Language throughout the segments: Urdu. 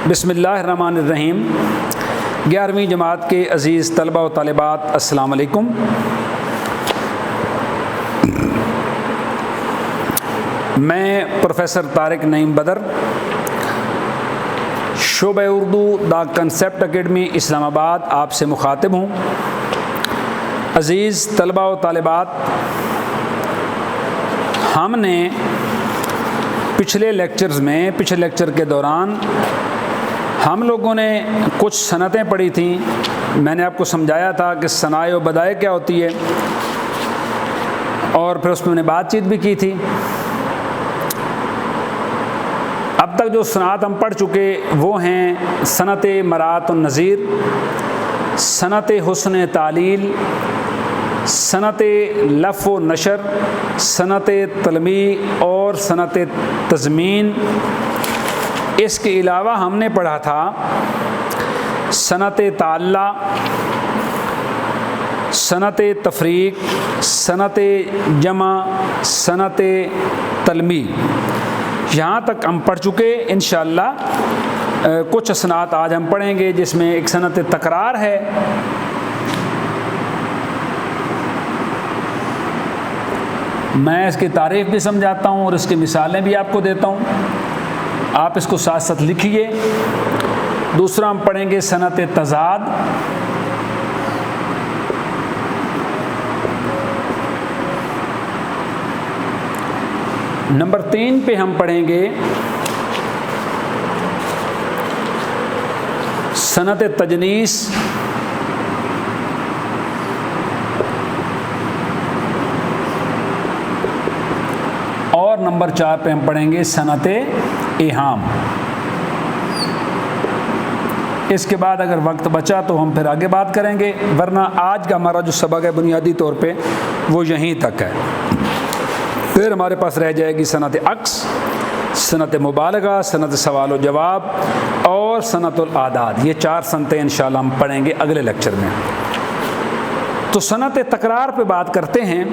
بسم اللہ الرحمن الرحیم۔ 11ویں جماعت کے عزیز طلبہ و طالبات، السلام علیکم۔ میں پروفیسر طارق نعیم بدر، شعبہ اردو دا کنسیپٹ اکیڈمی اسلام آباد آپ سے مخاطب ہوں۔ عزیز طلبہ و طالبات، ہم نے پچھلے لیکچر کے دوران ہم لوگوں نے کچھ صنعتیں پڑھی تھیں۔ میں نے آپ کو سمجھایا تھا کہ صنائع و بدائع کیا ہوتی ہے، اور پھر اس میں نے بات چیت بھی کی تھی۔ اب تک جو صنعت ہم پڑھ چکے وہ ہیں صنعت مرات النظیر، صنعت حسن تعلیل، صنعت لف و نشر، صنعت تلمیع اور صنعت تضمین۔ اس کے علاوہ ہم نے پڑھا تھا صنعت تعلیہ، صنعت تفریق، صنعت جمع، صنعت تلمیع۔ یہاں تک ہم پڑھ چکے۔ انشاءاللہ کچھ صنعت آج ہم پڑھیں گے، جس میں ایک صنعت تکرار ہے۔ میں اس کی تعریف بھی سمجھاتا ہوں اور اس کی مثالیں بھی آپ کو دیتا ہوں، آپ اس کو ساتھ ساتھ لکھیے۔ دوسرا ہم پڑھیں گے صنعت تضاد، نمبر 3 پہ ہم پڑھیں گے صنعت تجنیس، اور نمبر 4 پہ ہم پڑھیں گے صنعت ایہام۔ اس کے بعد اگر وقت بچا تو ہم پھر آگے بات کریں گے، ورنہ آج کا ہمارا جو سبق ہے بنیادی طور پہ وہ یہیں تک ہے۔ پھر ہمارے پاس رہ جائے گی صنعت عکس، صنعت مبالغہ، صنعت سوال و جواب اور صنعت الاعداد۔ یہ 4 صنعتیں انشاءاللہ ہم پڑھیں گے اگلے لیکچر میں۔ تو صنعت تکرار پہ بات کرتے ہیں۔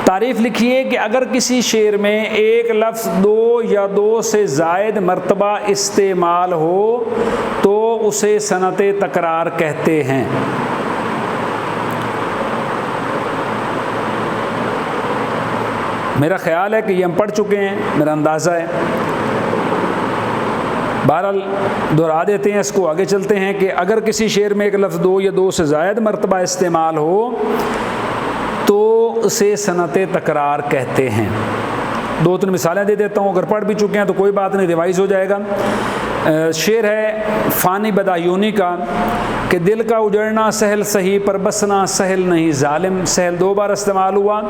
تعریف لکھیے کہ اگر کسی شعر میں ایک لفظ 2 یا 2 سے زائد مرتبہ استعمال ہو تو اسے صنعت تکرار کہتے ہیں۔ میرا خیال ہے کہ یہ ہم پڑھ چکے ہیں، میرا اندازہ ہے۔ بہرحال دہرا دیتے ہیں اس کو، آگے چلتے ہیں کہ اگر کسی شعر میں ایک لفظ 2 یا 2 سے زائد مرتبہ استعمال ہو تو اسے صنعت تکرار کہتے ہیں۔ 2-3 مثالیں دے دیتا ہوں، اگر پڑھ بھی چکے ہیں تو کوئی بات نہیں، ریوائز ہو جائے گا۔ شعر ہے فانی بدایونی کا کہ دل کا اجڑنا سہل سہی پر بسنا سہل نہیں ظالم۔ سہل 2 بار استعمال ہوا،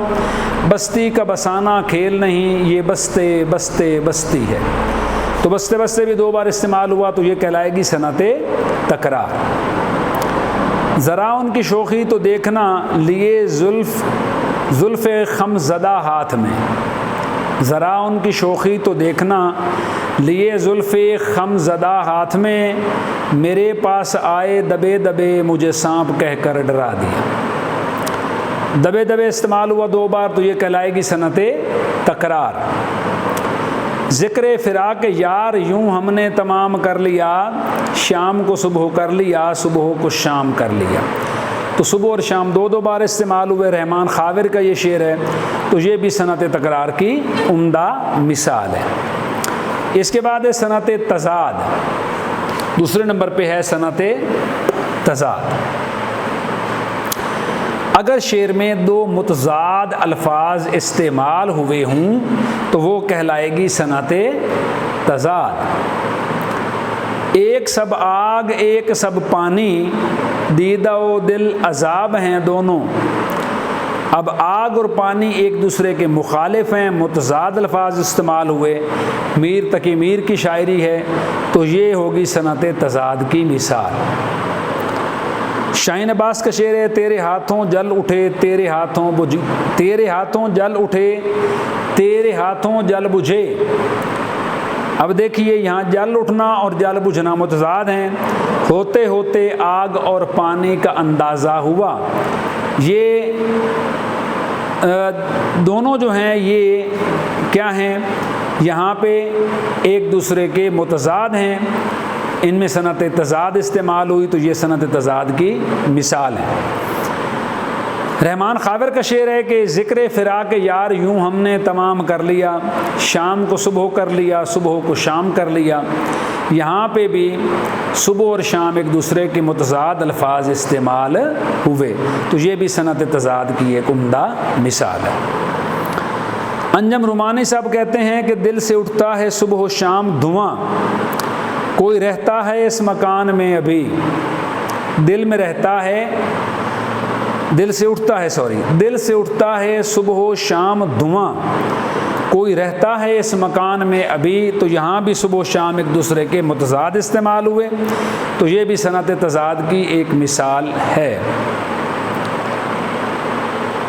بستی کا بسانا کھیل نہیں، یہ بستے بستے بستی ہے۔ تو بستے بستے بھی 2 بار استعمال ہوا تو یہ کہلائے گی صنعت تکرار۔ ذرا ان کی شوخی تو دیکھنا لیے زلف خم زدہ ہاتھ میں۔ ذرا ان کی شوخی تو دیکھنا لیے زلف خم زدہ ہاتھ میں، میرے پاس آئے دبے دبے مجھے سانپ کہہ کر ڈرا دیا۔ دبے دبے استعمال ہوا 2 بار تو یہ کہلائے گی صنعت تکرار۔ ذکر فراق یار یوں ہم نے تمام کر لیا، شام کو صبح کر لیا صبح کو شام کر لیا۔ تو صبح اور شام 2 بار استعمال ہوئے۔ رحمان خاور کا یہ شعر ہے، تو یہ بھی صنعت تکرار کی عمدہ مثال ہے۔ اس کے بعد ہے صنعت تضاد۔ دوسرے نمبر پہ ہے صنعت تضاد۔ اگر شعر میں 2 متضاد الفاظ استعمال ہوئے ہوں تو وہ کہلائے گی صنعت تضاد۔ ایک سب آگ ایک سب پانی، دیدہ و دل عذاب ہیں دونوں۔ اب آگ اور پانی ایک دوسرے کے مخالف ہیں، متضاد الفاظ استعمال ہوئے۔ میر تقی میر کی شاعری ہے تو یہ ہوگی صنعت تضاد کی مثال۔ شاہین عباس کا شعر ہے تیرے ہاتھوں جل اٹھے تیرے ہاتھوں بجھے، تیرے ہاتھوں جل اٹھے تیرے ہاتھوں جل بجھے۔ اب دیکھیے یہاں جل اٹھنا اور جل بجھنا متضاد ہیں۔ ہوتے ہوتے آگ اور پانی کا اندازہ ہوا۔ یہ دونوں جو ہیں یہ کیا ہیں؟ یہاں پہ ایک دوسرے کے متضاد ہیں، ان میں صنعت تضاد استعمال ہوئی تو یہ صنعت تضاد کی مثال ہے۔ رحمان خاور کا شعر ہے کہ ذکر فراق یار یوں ہم نے تمام کر لیا، شام کو صبح کر لیا، صبح کو شام کر لیا۔ یہاں پہ بھی صبح اور شام ایک دوسرے کے متضاد الفاظ استعمال ہوئے، تو یہ بھی صنعت تضاد کی ایک عمدہ مثال ہے۔ انجم رومانی صاحب کہتے ہیں کہ دل سے اٹھتا ہے صبح و شام دھواں، کوئی رہتا ہے اس مکان میں ابھی۔ دل میں رہتا ہے، دل سے اٹھتا ہے صبح و شام دھواں، کوئی رہتا ہے اس مکان میں ابھی۔ تو یہاں بھی صبح و شام ایک دوسرے کے متضاد استعمال ہوئے، تو یہ بھی صنعت تضاد کی ایک مثال ہے۔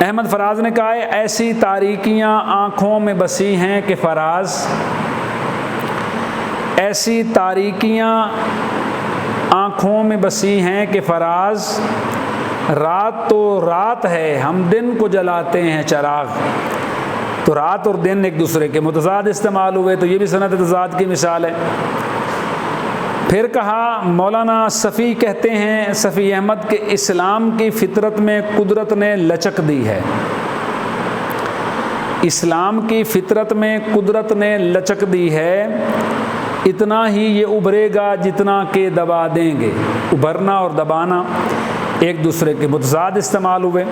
احمد فراز نے کہا ہے ایسی تاریکیاں آنکھوں میں بسی ہیں کہ فراز، ایسی تاریکیاں آنکھوں میں بسی ہیں کہ فراز، رات تو رات ہے ہم دن کو جلاتے ہیں چراغ۔ تو رات اور دن ایک دوسرے کے متضاد استعمال ہوئے، تو یہ بھی صنعت تضاد کی مثال ہے۔ پھر کہا مولانا صفی کہتے ہیں، صفی احمد، کہ اسلام کی فطرت میں قدرت نے لچک دی ہے۔ اسلام کی فطرت میں قدرت نے لچک دی ہے، اتنا ہی یہ ابھرے گا جتنا کہ دبا دیں گے۔ ابھرنا اور دبانا ایک دوسرے کے متضاد استعمال ہوئے۔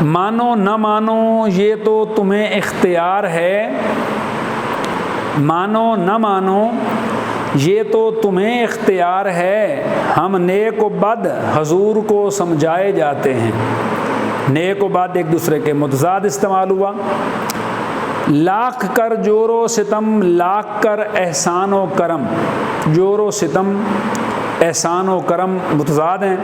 مانو نہ مانو یہ تو تمہیں اختیار ہے، مانو نہ مانو یہ تو تمہیں اختیار ہے، ہم نیک و بد حضور کو سمجھائے جاتے ہیں۔ نیک و بد ایک دوسرے کے متضاد استعمال ہوا۔ لاکھ کر جور و ستم، لاکھ کر احسان و کرم، جور و ستم احسان و کرم متضاد ہیں۔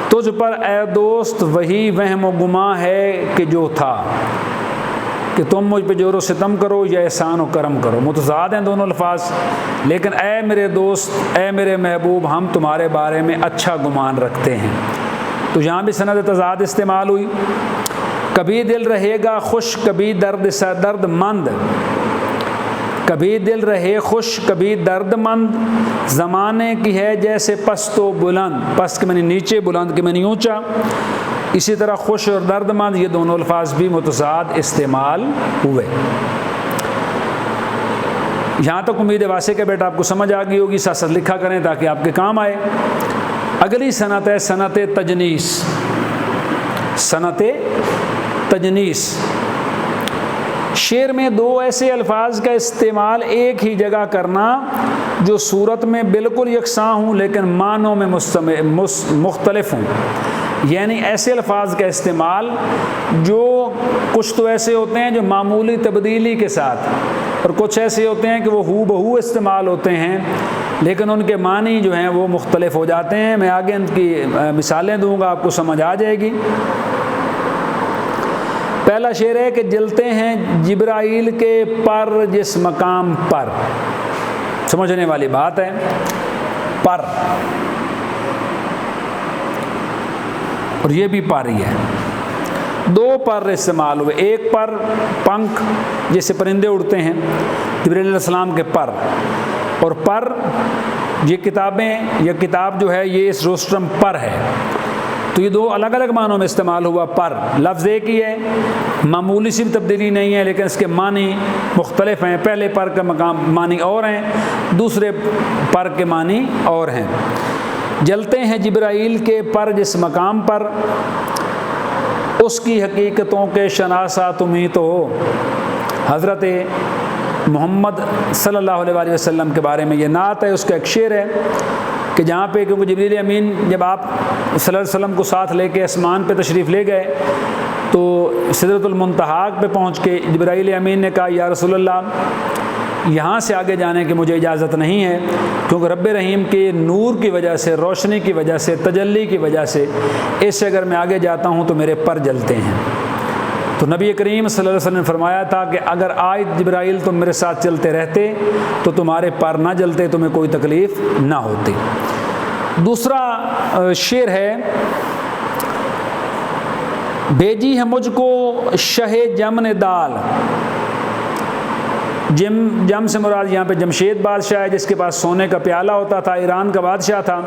تجھ پر اے دوست وہی وہم و گماں ہے کہ جو تھا، کہ تم مجھ پہ جور و ستم کرو یا احسان و کرم کرو، متضاد ہیں دونوں الفاظ، لیکن اے میرے دوست، اے میرے محبوب، ہم تمہارے بارے میں اچھا گمان رکھتے ہیں۔ تو یہاں بھی صنعت تضاد استعمال ہوئی۔ کبھی دل رہے گا خوش، کبھی درد مند، کبھی دل رہے خوش کبھی درد مند، زمانے کی ہے جیسے پست و بلند، پست کے معنی نیچے، بلند کے معنی اونچا۔ اسی طرح خوش اور درد مند یہ دونوں الفاظ بھی متضاد استعمال ہوئے۔ یہاں تک امید واسع کہ بیٹا آپ کو سمجھ آ گئی ہوگی، ساتھ ساتھ لکھا کریں تاکہ آپ کے کام آئے۔ اگلی صنعت ہے صنعت تجنیس۔ صنعت تجنیس، شعر میں دو ایسے الفاظ کا استعمال ایک ہی جگہ کرنا جو صورت میں بالکل یکساں ہوں لیکن معنوں میں مختلف ہوں۔ یعنی ایسے الفاظ کا استعمال جو کچھ تو ایسے ہوتے ہیں جو معمولی تبدیلی کے ساتھ، اور کچھ ایسے ہوتے ہیں کہ وہ ہو بہو استعمال ہوتے ہیں لیکن ان کے معنی جو ہیں وہ مختلف ہو جاتے ہیں۔ میں آگے ان کی مثالیں دوں گا، آپ کو سمجھ آ جائے گی۔ پہلا شعر ہے کہ جلتے ہیں جبرائیل کے پر جس مقام پر، سمجھنے والی بات ہے، پر، اور یہ بھی پر ہی ہے۔ دو پر استعمال ہوئے، ایک پر پنکھ جیسے پرندے اڑتے ہیں، جبرائیل علیہ السلام کے پر، اور پر یہ کتابیں، یہ کتاب جو ہے یہ اس روسٹرم پر ہے۔ تو یہ دو الگ الگ معنوں میں استعمال ہوا۔ پر لفظ ایک ہی ہے، معمولی سی بھی تبدیلی نہیں ہے لیکن اس کے معنی مختلف ہیں۔ پہلے پر کا معنی اور ہیں، دوسرے پر کے معنی اور ہیں۔ جلتے ہیں جبرائیل کے پر جس مقام پر، اس کی حقیقتوں کے شناسا تم ہی تو ہو۔ حضرت محمد صلی اللہ علیہ وسلم کے بارے میں یہ نعت ہے، اس کا ایک شعر ہے کہ جہاں پہ کیونکہ جبریل امین جب آپ صلی اللہ علیہ وسلم کو ساتھ لے کے آسمان پہ تشریف لے گئے تو سدرۃ المنتہا پہ پہنچ کے جبرائیل امین نے کہا یا رسول اللہ یہاں سے آگے جانے کی مجھے اجازت نہیں ہے، کیونکہ رب رحیم کے نور کی وجہ سے، روشنی کی وجہ سے، تجلی کی وجہ سے اس سے اگر میں آگے جاتا ہوں تو میرے پر جلتے ہیں۔ تو نبی کریم صلی اللہ علیہ وسلم نے فرمایا تھا کہ اگر آج جبرائیل تم میرے ساتھ چلتے رہتے تو تمہارے پر نہ جلتے، تمہیں کوئی تکلیف نہ ہوتی۔ دوسرا شعر ہے بھیجی ہے مجھ کو شہ جم نے دال، جم سے مراد یہاں پہ جمشید بادشاہ ہے، جس کے پاس سونے کا پیالہ ہوتا تھا، ایران کا بادشاہ تھا،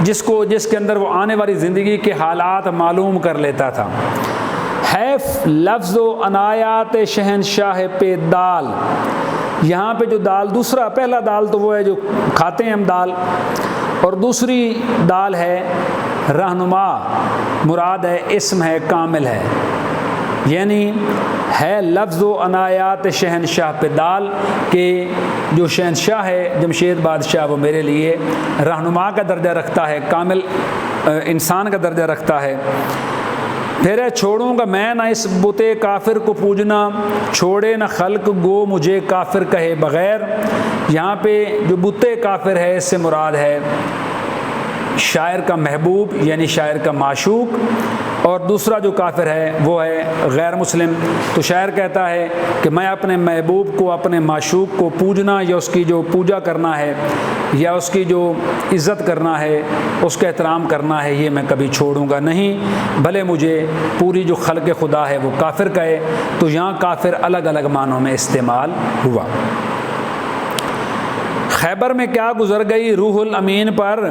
جس کے اندر وہ آنے والی زندگی کے حالات معلوم کر لیتا تھا۔ حیف لفظ و عنایات شہنشاہ پہ دال، یہاں پہ جو دال دوسرا، پہلا دال تو وہ ہے جو کھاتے ہیں ہم دال، اور دوسری دال ہے رہنما، مراد ہے اسم ہے کامل ہے، یعنی ہے لفظ و عنایات شہنشاہ پہ دال کہ جو شہنشاہ ہے جمشید بادشاہ وہ میرے لیے رہنما کا درجہ رکھتا ہے، کامل انسان کا درجہ رکھتا ہے۔ پھر ہے چھوڑوں گا میں نہ اس بت کافر کو پوجنا، چھوڑے نہ خلق گو مجھے کافر کہے بغیر، یہاں پہ جو بت کافر ہے اس سے مراد ہے شاعر کا محبوب یعنی شاعر کا معشوق، اور دوسرا جو کافر ہے وہ ہے غیر مسلم۔ تو شاعر کہتا ہے کہ میں اپنے محبوب کو، اپنے معشوق کو پوجنا یا اس کی جو پوجا کرنا ہے یا اس کی جو عزت کرنا ہے، اس کا احترام کرنا ہے، یہ میں کبھی چھوڑوں گا نہیں، بھلے مجھے پوری جو خلق خدا ہے وہ کافر کہے۔ تو یہاں کافر الگ الگ معنوں میں استعمال ہوا۔ خیبر میں کیا گزر گئی روح الامین پر،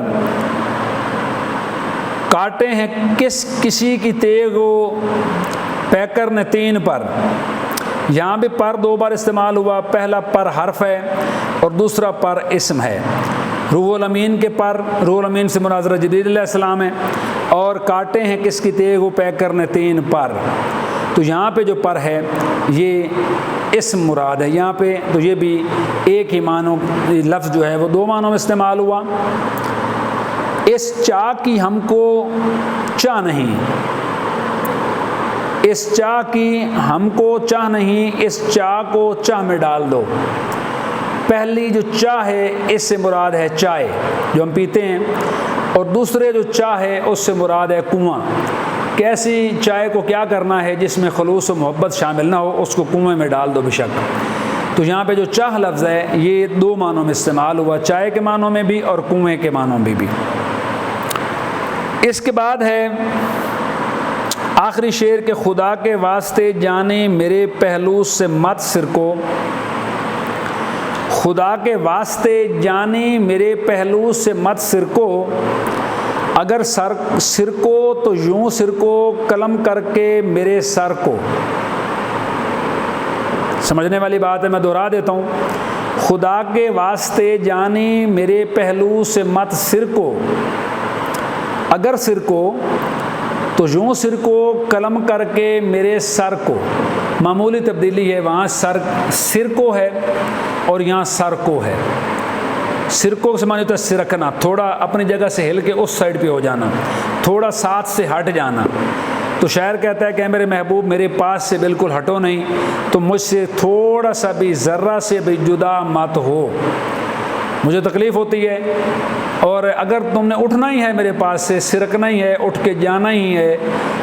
کاٹے ہیں کسی کی تیغ و پیکر نے تین پر، یہاں بھی پر دو بار استعمال ہوا، پہلا پر حرف ہے اور دوسرا پر اسم ہے۔ روح الامین کے پر، روح الامین سے مراد جبریل علیہ السلام ہے، اور کاٹے ہیں کس کی تیغ و پیکر نے تین پر، تو یہاں پہ جو پر ہے یہ اسم مراد ہے یہاں پہ، تو یہ بھی ایک ہی معنوں لفظ جو ہے وہ دو معنوں میں استعمال ہوا۔ اس چاہ کی ہم کو چاہ نہیں، اس چاہ کی ہم کو چاہ نہیں، اس چاہ کو چاہ میں ڈال دو۔ پہلی جو چاہ ہے اس سے مراد ہے چائے جو ہم پیتے ہیں، اور دوسرے جو چاہ ہے اس سے مراد ہے کنواں۔ کیسی چائے کو کیا کرنا ہے جس میں خلوص و محبت شامل نہ ہو، اس کو کنویں میں ڈال دو بشک۔ تو یہاں پہ جو چاہ لفظ ہے یہ دو معنوں میں استعمال ہوا، چائے کے معنوں میں بھی اور کنویں کے معنوں میں بھی۔ اس کے بعد ہے آخری شعر کہ خدا کے واسطے جانے میرے پہلو سے مت سرکو، خدا کے واسطے جانے میرے پہلو سے مت سرکو، اگر سرکو تو یوں سرکو قلم کر کے میرے سر کو۔ سمجھنے والی بات ہے، میں دہرا دیتا ہوں، خدا کے واسطے جانے میرے پہلو سے مت سرکو، اگر سرکو تو یوں سرکو قلم کر کے میرے سر کو۔ معمولی تبدیلی ہے، وہاں سرکو ہے اور یہاں سر کو ہے۔ سرکو سے معنی ہوتا ہے سرکنا، تھوڑا اپنی جگہ سے ہل کے اس سائڈ پہ ہو جانا، تھوڑا ساتھ سے ہٹ جانا۔ تو شاعر کہتا ہے کہ میرے محبوب میرے پاس سے بالکل ہٹو نہیں، تو مجھ سے تھوڑا سا بھی ذرہ سے بھی جدا مت ہو، مجھے تکلیف ہوتی ہے، اور اگر تم نے اٹھنا ہی ہے میرے پاس سے، سرکنا ہی ہے، اٹھ کے جانا ہی ہے،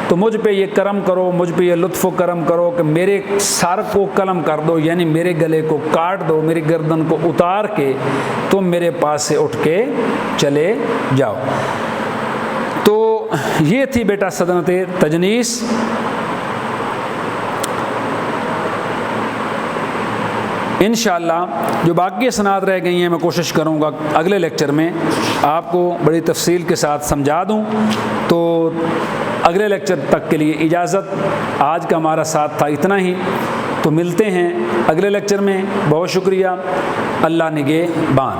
تو مجھ پہ یہ کرم کرو، مجھ پہ یہ لطف و کرم کرو کہ میرے سر کو قلم کر دو، یعنی میرے گلے کو کاٹ دو، میری گردن کو اتار کے تم میرے پاس سے اٹھ کے چلے جاؤ۔ تو یہ تھی بیٹا سدنت تجنیس۔ انشاءاللہ جو باقی اسناد رہ گئی ہیں میں کوشش کروں گا اگلے لیکچر میں آپ کو بڑی تفصیل کے ساتھ سمجھا دوں۔ تو اگلے لیکچر تک کے لیے اجازت، آج کا ہمارا ساتھ تھا اتنا ہی، تو ملتے ہیں اگلے لیکچر میں۔ بہت شکریہ، اللہ نگہبان۔